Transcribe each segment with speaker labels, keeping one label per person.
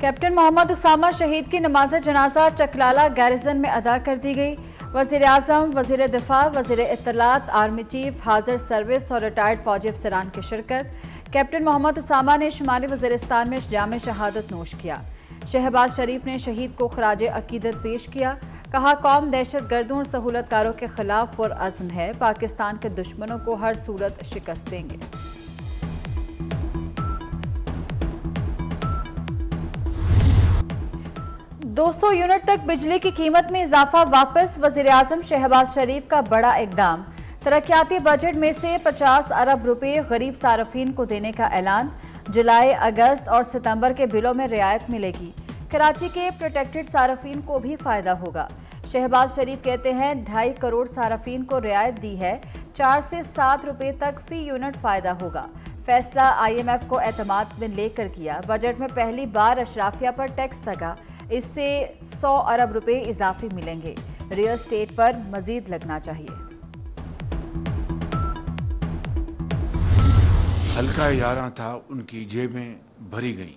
Speaker 1: Captain Mohammad Usama शहीद की नमाज जनाजा चकलाला गैरिजन में अदा कर दी गई। वज़ीर आज़म, वज़ीर दिफा, वज़ीर इत्तलात, आर्मी चीफ, हाजिर सर्विस और रिटायर्ड फौजी अफसरान की शिरकत। कैप्टन मोहम्मद उसामा ने शुमाली वज़ीरिस्तान में जाम शहादत नोश किया। शहबाज शरीफ ने शहीद को खराज अकीदत पेश किया। कहा, कौम दहशत गर्दों और सहूलतकारों के खिलाफ पुरअज़्म है, पाकिस्तान के दुश्मनों को हर सूरत शिकस्त देंगे। $200 यूनिट तक बिजली की कीमत में इजाफा वापस। वज़ीर आज़म शहबाज शरीफ का बड़ा इकदाम। तरक्याती बजट में से 50 अरब रुपए गरीब सारफीन को देने का ऐलान। जुलाई, अगस्त और सितंबर के बिलों में रियायत मिलेगी। कराची के प्रोटेक्टेड सारफीन को भी फायदा होगा। शहबाज शरीफ कहते हैं 2.5 करोड़ सारफीन को रियायत दी है। 4 से 7 रुपए तक फी यूनिट फायदा होगा। फैसला IMF को एतमाद में लेकर किया। बजट में पहली बार अशराफिया पर टैक्स लगा। इससे 100 अरब रुपए इजाफी मिलेंगे। रियल एस्टेट पर मजीद लगना चाहिए।
Speaker 2: हल्का यारा था, उनकी जेबें भरी गईं।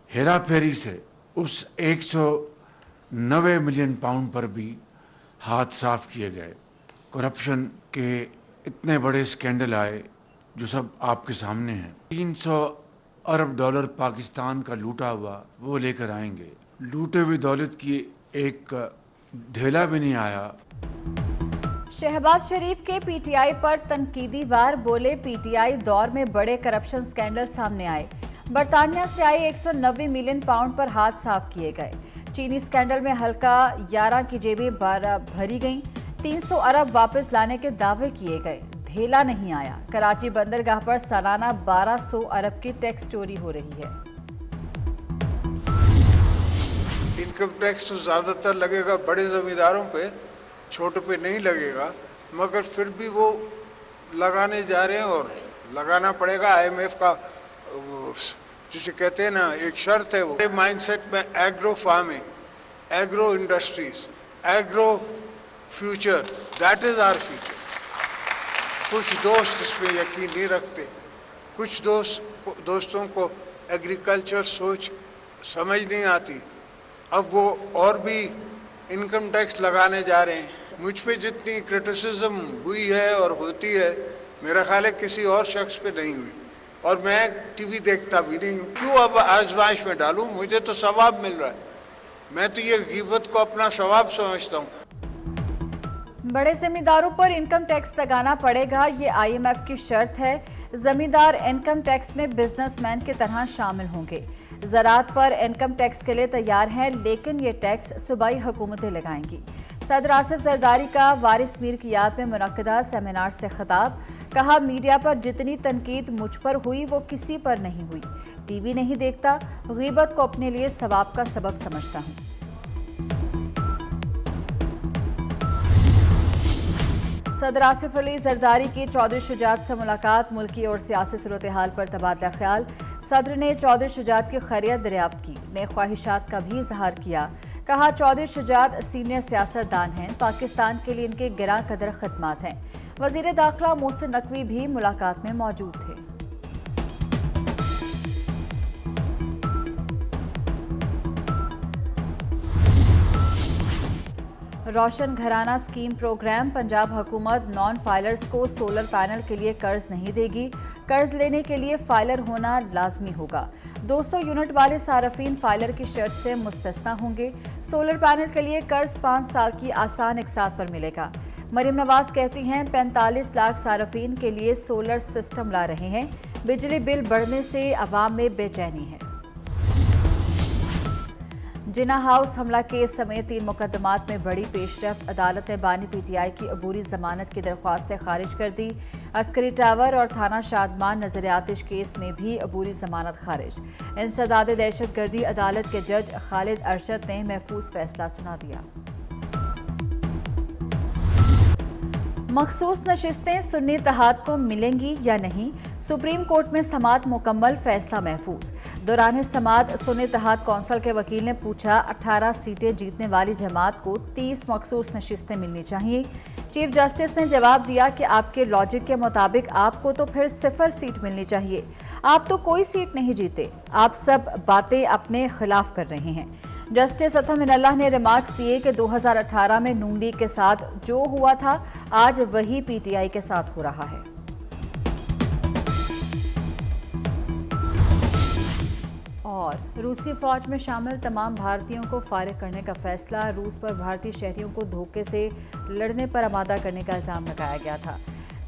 Speaker 2: हेरा फेरी से उस 190 मिलियन पाउंड पर भी हाथ साफ किए गए। करप्शन के इतने बड़े स्कैंडल आए जो सब आपके सामने हैं। 300 अरब डॉलर पाकिस्तान का लूटा हुआ वो लेकर आएंगे। लूटे हुए दौलत की एक ढेला भी नहीं आया।
Speaker 1: शहबाज शरीफ के PTI पर तनकीदी वार। बोले, PTI दौर में बड़े करप्शन स्कैंडल सामने आए। बरतानिया से आए 190 मिलियन पाउंड पर हाथ साफ किए गए। चीनी स्कैंडल में हल्का यारा की जेबें भरी गईं। 300 अरब वापस लाने के दावे किए गए। ढेला नहीं आया। कराची बंदरगाह पर सालाना 1200 अरब की टैक्स चोरी हो रही है।
Speaker 3: इनकम टैक्स तो ज़्यादातर लगेगा बड़े ज़मींदारों पे, छोटे पे नहीं लगेगा, मगर फिर भी वो लगाने जा रहे हैं और लगाना पड़ेगा। IMF का जिसे कहते हैं ना, एक शर्त है। वो माइंडसेट में agro farming, agro industries, agro future, that is our future. कुछ दोस्त इसमें यकीन नहीं रखते। कुछ दोस्तों को एग्रीकल्चर सोच समझ नहीं आती। अब वो और भी इनकम टैक्स लगाने जा रहे हैं। मुझ पे जितनी क्रिटिसिज्म हुई है और होती है, मेरा ख्याल है किसी और शख्स पे नहीं हुई। और मैं TV देखता भी नहीं हूँ। क्यों अब आजमाइश में डालूं? मुझे तो सवाब मिल रहा है। मैं तो ये गीबत को अपना सवाब समझता हूँ।
Speaker 1: बड़े जमींदारों पर इनकम टैक्स लगाना पड़ेगा, ये IMF की शर्त है। जमींदार इनकम टैक्स में बिजनेसमैन की तरह शामिल होंगे। ज़राअत पर इनकम टैक्स के लिए तैयार हैं, लेकिन ये टैक्स सूबाई हुकूमतें लगाएंगी। सदर आसिफ जरदारी का वारिस मीर की याद में मुनक्किदा सेमिनार से खिताब। कहा, मीडिया पर जितनी तनकीद मुझ पर हुई वो किसी पर नहीं हुई। TV नहीं देखता, गीबत को अपने लिए सवाब का सबब समझता हूँ। सदर आसिफ अली जरदारी की चौधरी शुजात से मुलाकात। मुल्की और सियासी सूरत हाल पर तबादला ख्याल। सदर ने चौधरी शुजात की खैरियत दरियाफ्त की। नेक ख्वाहिशात का भी इजहार किया। कहा, चौधरी शुजात सीनियर सियासतदान हैं, पाकिस्तान के लिए इनके गिरां कदर खिदमात हैं। वजीर दाखिला मोहसिन नकवी भी मुलाकात में मौजूद थे। रोशन घराना स्कीम प्रोग्राम। पंजाब हुकूमत नॉन फाइलर्स को सोलर पैनल के लिए कर्ज नहीं देगी। कर्ज लेने के लिए फाइलर होना लाजमी होगा। 200 यूनिट वाले सारफीन फाइलर की शर्त से मुस्तस्ना होंगे। सोलर पैनल के लिए कर्ज 5 साल की आसान इकसात पर मिलेगा। मरीम नवाज कहती हैं 45 लाख सारफीन के लिए सोलर सिस्टम ला रहे हैं। बिजली बिल बढ़ने से अवाम में बेचैनी है। जिना हाउस हमला केस समेत 3 मुकदमात में बड़ी पेशरफ्त। अदालत ने बानी PTI की अबूरी जमानत की दरख्वास्तें खारिज कर दी। अस्करी टावर और थाना शादमान नजरियातिश केस में भी अबूरी जमानत खारिज। इंसदाद दहशत गर्दी अदालत के जज खालिद अरशद ने महफूज फैसला सुना दिया। मखसूस नशिस्तें सुन्नी इत्तेहाद को मिलेंगी या नहीं, सुप्रीम कोर्ट में समाअत मुकम्मल, फैसला महफूज। दौरान समाअत सुन्नी इत्तेहाद कौंसिल के वकील ने पूछा, 18 सीटें जीतने वाली जमात को 30 मखसूस नशिस्तें मिलनी चाहिए। चीफ जस्टिस ने जवाब दिया कि आपके लॉजिक के मुताबिक आपको तो फिर 0 सीट मिलनी चाहिए। आप तो कोई सीट नहीं जीते, आप सब बातें अपने खिलाफ कर रहे हैं। जस्टिस अतम इनल्लाह ने रिमार्क्स दिए कि 2018 में नून लीग के साथ जो हुआ था आज वही पीटीआई के साथ हो रहा है। और रूसी फौज में शामिल तमाम भारतीयों को फारिग करने का फैसला। रूस पर भारतीय शहरियों को धोखे से लड़ने पर आमादा करने का इल्जाम लगाया गया था।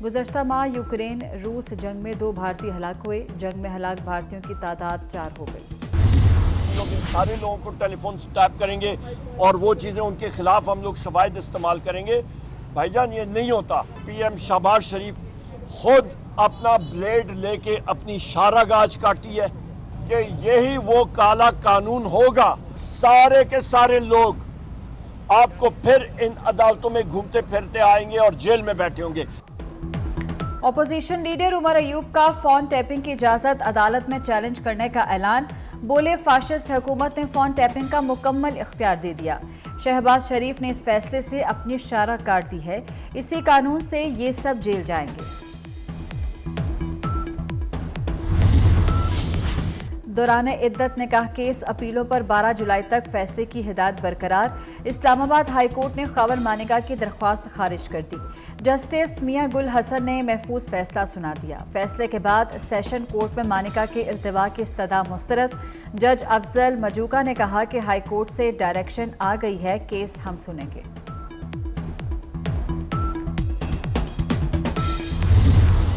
Speaker 1: गुज़श्ता माह यूक्रेन रूस जंग में 2 भारतीय हलाक हुए। जंग में हलाक भारतीयों की तादाद 4 हो गई।
Speaker 4: हम लोग इन सारे लोगों को टेलीफोन से टैप करेंगे और वो चीज़ें उनके खिलाफ हम लोग शवाहिद इस्तेमाल करेंगे। भाईजान, ये नहीं होता। पीएम शहबाज शरीफ खुद अपना ब्लेड लेके अपनी शारागाज काटी है कि यही वो काला कानून होगा। सारे के सारे लोग आपको फिर इन अदालतों में घूमते फिरते आएंगे और जेल में बैठे होंगे।
Speaker 1: ऑपोजिशन लीडर उमर अयूब का फोन टैपिंग की इजाजत अदालत में चैलेंज करने का ऐलान। बोले, फाशिस्ट हुकूमत ने फोन टैपिंग का मुकम्मल इख्तियार दे दिया। शहबाज शरीफ ने इस फैसले से अपनी शारा काट दी है। इसी कानून से ये सब जेल जाएंगे। दौरान इद्दत निकाह केस अपीलों पर 12 जुलाई तक फैसले की हिदायत बरकरार। इस्लामाबाद हाई कोर्ट ने खबर मानिका की दरख्वास्त खारिज कर दी। जस्टिस मियां गुल हसन ने महफूज फैसला सुना दिया। फैसले के बाद सेशन कोर्ट में मानिका के इल्तिवा की इस्तदा मुस्तरद। जज अफजल मजूका ने कहा कि हाई कोर्ट से डायरेक्शन आ गई है, केस हम सुनेंगे।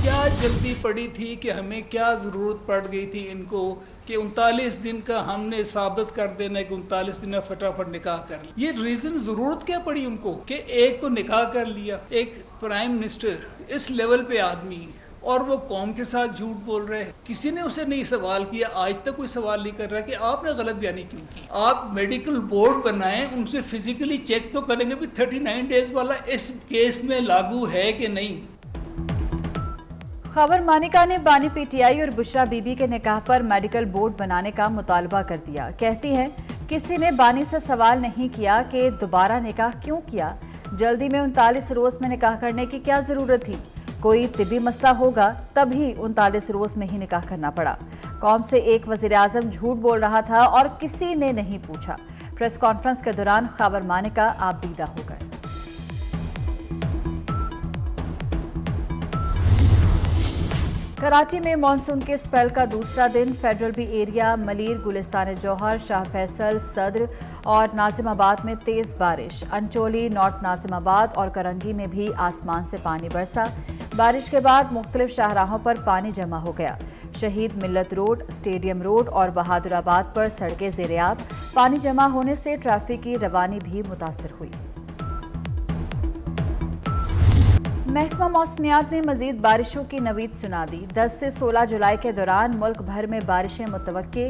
Speaker 5: क्या जल्दी पड़ी थी कि हमें क्या ज़रूरत पड़ गई थी इनको कि 39 दिन का हमने साबित कर देना कि 39 दिन में फटाफट निकाह कर लिया। ये रीज़न ज़रूरत क्या पड़ी उनको कि एक तो निकाह कर लिया, एक प्राइम मिनिस्टर इस लेवल पे आदमी और वो कौम के साथ झूठ बोल रहे हैं। किसी ने उसे नहीं सवाल किया, आज तक कोई सवाल नहीं कर रहा कि आपने गलत बयानी क्यों की। आप मेडिकल बोर्ड बनाएं, उनसे फिजिकली चेक तो करेंगे भी 39 डेज वाला इस केस में लागू है कि नहीं।
Speaker 1: खबर मानिका ने बानी पीटीआई और बुशरा बीबी के निकाह पर मेडिकल बोर्ड बनाने का मुतालबा कर दिया। कहती हैं, किसी ने बानी से सवाल नहीं किया कि दोबारा निकाह क्यों किया। जल्दी में 39 रोज में निकाह करने की क्या जरूरत थी। कोई तिबी मसला होगा तभी 39 रोज में ही निकाह करना पड़ा। कौम से एक वजीर आजम झूठ बोल रहा था और किसी ने नहीं पूछा। प्रेस कॉन्फ्रेंस के दौरान खबर मानिका आबदीदा हो गए। कराची में मानसून के स्पेल का दूसरा दिन। Federal B area, Malir, Gulistan जौहर, शाह फैसल, सदर और नाजिमाबाद में तेज बारिश। अंचोली, नॉर्थ नाजिमाबाद और करंगी में भी आसमान से पानी बरसा। बारिश के बाद मुख्तलिफ शाहराहों पर पानी जमा हो गया। शहीद मिल्लत रोड, स्टेडियम रोड और बहादुराबाद पर सड़कें ज़ेर-ए-आब। पानी जमा होने से ट्रैफिक की रवानी भी मुतासर हुई। महकमा मौसमियात ने मजीद बारिशों की नवीद सुना दी। 10 से 16 जुलाई के दौरान मुल्क भर में बारिशें मुतवक्के।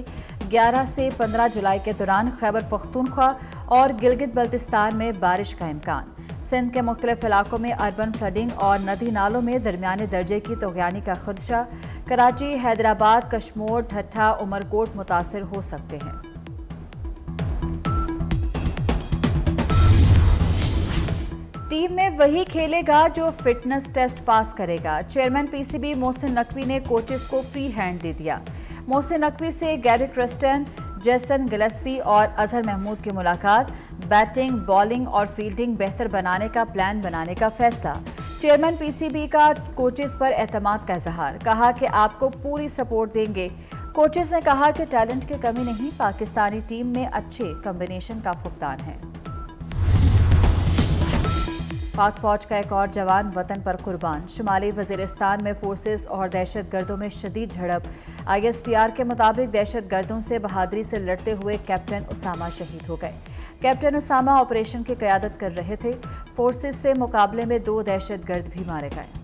Speaker 1: 11 से 15 जुलाई के दौरान खैबर पख्तूनख्वा और गिलगित बल्तिस्तान में बारिश का इम्कान। सिंध के मुख्तलिफ इलाकों में अर्बन फ्लडिंग और नदी नालों में दरमियाने दर्जे की तोगयानी का खदशा। कराची, हैदराबाद, कश्मोर, ठट्ठा, उमरकोट मुतासर हो सकते हैं। टीम में वही खेलेगा जो फिटनेस टेस्ट पास करेगा। चेयरमैन पीसीबी मोहसिन नकवी ने कोचेस को फ्री हैंड दे दिया। मोहसिन नकवी से गैरी क्रिस्टन, जेसन गिलेस्पी और अजहर महमूद की मुलाकात। बैटिंग, बॉलिंग और फील्डिंग बेहतर बनाने का प्लान बनाने का फैसला। चेयरमैन पीसीबी का कोचेस पर एतमाद का इजहार। कहा कि आपको पूरी सपोर्ट देंगे। कोचेस ने कहा कि टैलेंट की कमी नहीं, पाकिस्तानी टीम में अच्छे कॉम्बिनेशन का फुकदान है। पाक फौज का एक और जवान वतन पर कुर्बान। शुमाली वजीरिस्तान में फोर्सेस और दहशत गर्दों में शदीद झड़प। ISPR के मुताबिक दहशत गर्दों से बहादुरी से लड़ते हुए कैप्टन उसामा शहीद हो गए। कैप्टन उसामा ऑपरेशन की क़यादत कर रहे थे। फोर्सेस से मुकाबले में 2 दहशत गर्द भी मारे गए।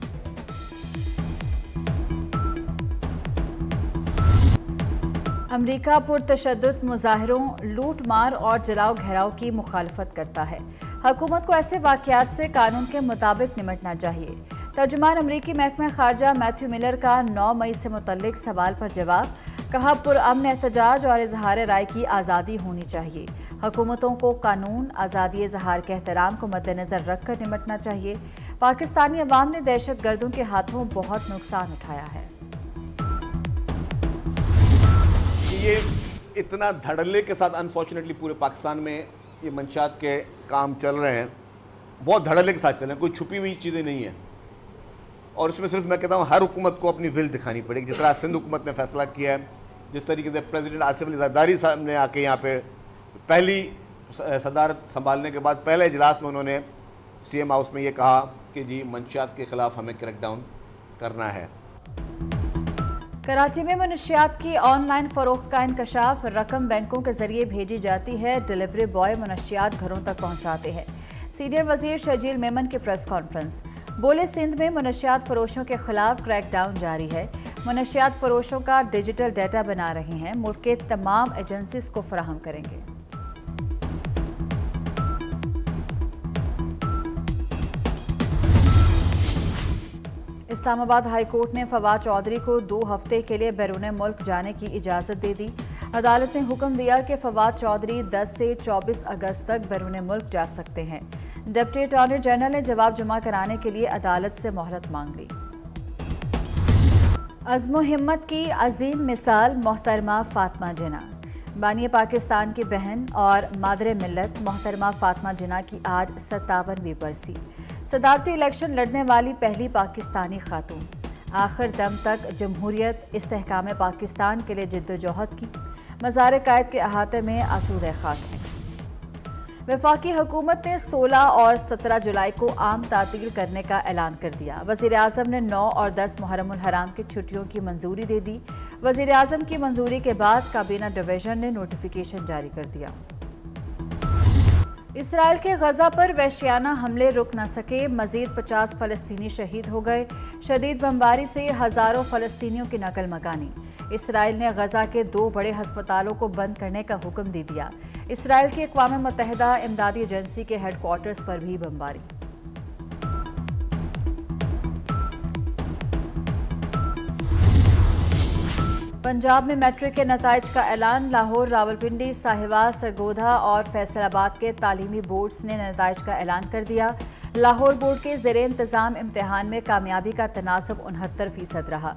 Speaker 1: अमरीका पुरतशद्दुद मुजाहिरों, लूट मार और जलाओ घेराव की मुखालफत करता है। हुकूमत को ऐसे वाक़यात से कानून के मुताबिक निपटना चाहिए। तर्जुमान अमरीकी महकमा खारजा मैथ्यू मिलर का 9 मई से मुतल्लिक सवाल पर जवाब। कहा, पुरअमन एहतजाज और इजहार राय की आज़ादी होनी चाहिए। हुकूमतों को कानून, आज़ादी इजहार के एहतराम को मद्देनजर रखकर निपटना चाहिए। पाकिस्तानी अवाम ने दहशतगर्दों के हाथों बहुत नुकसान उठाया है।
Speaker 6: ये इतना धड़ल्ले के साथ अनफॉर्चुनेटली पूरे पाकिस्तान में ये मंशियात के काम चल रहे हैं, बहुत धड़ल्ले के साथ चल रहे हैं, कोई छुपी हुई चीज़ें नहीं है। और इसमें सिर्फ मैं कहता हूँ हर हुकूमत को अपनी विल दिखानी पड़ेगी। जिस तरह सिंध हुकूमत ने फैसला किया है, जिस तरीके से प्रेसिडेंट आसिफ अली जरदारी साहब ने आके यहाँ पे पहली सदारत संभालने के बाद पहले इजलास में उन्होंने सीएम हाउस में ये कहा कि जी मंशियात के खिलाफ हमें क्रैकडाउन करना है।
Speaker 1: कराची में मनशियात की ऑनलाइन फरोख्त का इंकशाफ, रकम बैंकों के जरिए भेजी जाती है, डिलीवरी बॉय मनशियात घरों तक पहुंचाते हैं। सीनियर वजीर शर्जील मेमन की प्रेस कॉन्फ्रेंस। बोले, सिंध में मनशियात फरोशों के खिलाफ क्रैकडाउन जारी है। मनशियात फरोशों का डिजिटल डाटा बना रहे हैं, मुल्क के तमाम एजेंसीज को फराहम करेंगे। इस्लामाबाद हाई कोर्ट ने फवाद चौधरी को 2 हफ्ते के लिए बैरून मुल्क जाने की इजाज़त दे दी। अदालत ने हुक्म दिया कि फवाद चौधरी 10 से 24 अगस्त तक बैरून मुल्क जा सकते हैं। डिप्टी अटॉर्नी जनरल ने जवाब जमा कराने के लिए अदालत से मोहलत मांग ली। अज़्म हिम्मत की अजीम मिसाल मोहतरमा फातिमा जिन्ना। बानी पाकिस्तान की बहन और मादरे मिल्लत मोहतरमा फातिमा जिन्ना की आज 57वीं बरसी। सदारती इलेक्शन लड़ने वाली पहली पाकिस्तानी खातून। आखिर दम तक जमहूरियत, इस्तेहकाम पाकिस्तान के लिए जिद्दोजहद की। मज़ार कायद के अहाते में आसूदे खाक है। वफाकी हुकूमत ने 16 और 17 जुलाई को आम तातील करने का ऐलान कर दिया। वज़ीर आज़म ने 9 और 10 मुहर्रम उल हराम की छुट्टियों की मंजूरी दे दी। वज़ीर आज़म की मंजूरी के बाद काबीना डिवीजन ने नोटिफिकेशन जारी कर दिया। इसराइल के गजा पर वहशियाना हमले रुक न सके, मजीद 50 फलस्तीनी शहीद हो गए। शदीद बमबारी से हजारों फलस्तीनियों की नकल मकानी। इसराइल ने गजा के 2 बड़े हस्पतालों को बंद करने का हुक्म दे दिया। इसराइल की अक़वाम मुत्तहिदा इमदादी एजेंसी के हेडक्वार्टर्स पर भी बमबारी। पंजाब में मैट्रिक के नताइज का ऐलान। लाहौर, रावलपिंडी, साहिवाल, सरगोधा और फैसलाबाद के तालीमी बोर्ड्स ने नताइज का ऐलान कर दिया। लाहौर बोर्ड के ज़ेरे इंतज़ाम इम्तिहान में कामयाबी का तनासब 69% रहा।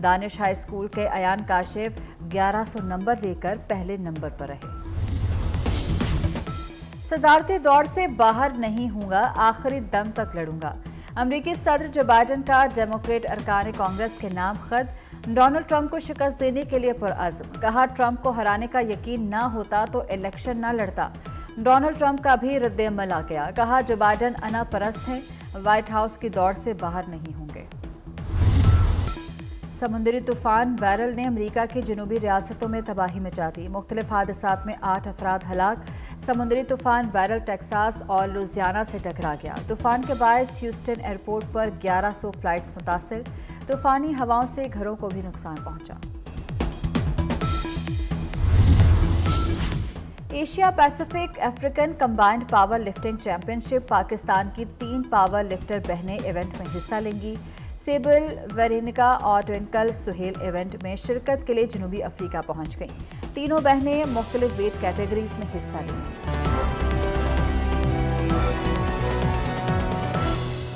Speaker 1: दानिश हाई स्कूल के अयान काशिफ 1100 नंबर लेकर पहले नंबर पर रहे। सदारती दौड़ से बाहर नहीं हूँगा, आखिरी दम तक लड़ूंगा। अमरीकी सदर जो बाइडन का डेमोक्रेट अरकान कांग्रेस के नाम खत। डोनाल्ड ट्रंप को शिकस्त देने के लिए पुरअज़्म। कहा, ट्रंप को हराने का यकीन ना होता तो इलेक्शन ना लड़ता। डोनाल्ड ट्रंप का भी रद्द-ए-अमल आ गया। कहा, जो बाइडन अना परस्त हैं, व्हाइट हाउस की दौड़ से बाहर नहीं होंगे। समुद्री तूफान बैरल ने अमेरिका की जनूबी रियासतों में तबाही मचा दी। मुख्तलिफ हादसात में 8 अफराद हलाक। समुद्री तूफान बैरल टेक्सास और लुजियाना से टकरा गया। तूफान के बायस ह्यूस्टन एयरपोर्ट पर 1100 फ्लाइट्स मुतासिर। तूफानी हवाओं से घरों को भी नुकसान पहुंचा। Asia Pacific African combined power lifting championship Pakistan की 3 पावर लिफ्टर बहनें इवेंट में हिस्सा लेंगी। सेबिल, वेरेनिका और ट्विंकल सुहेल इवेंट में शिरकत के लिए जनूबी अफ्रीका पहुंच गईं। तीनों बहनें मुख्तलिफ वेट कैटेगरीज में हिस्सा लेंगी।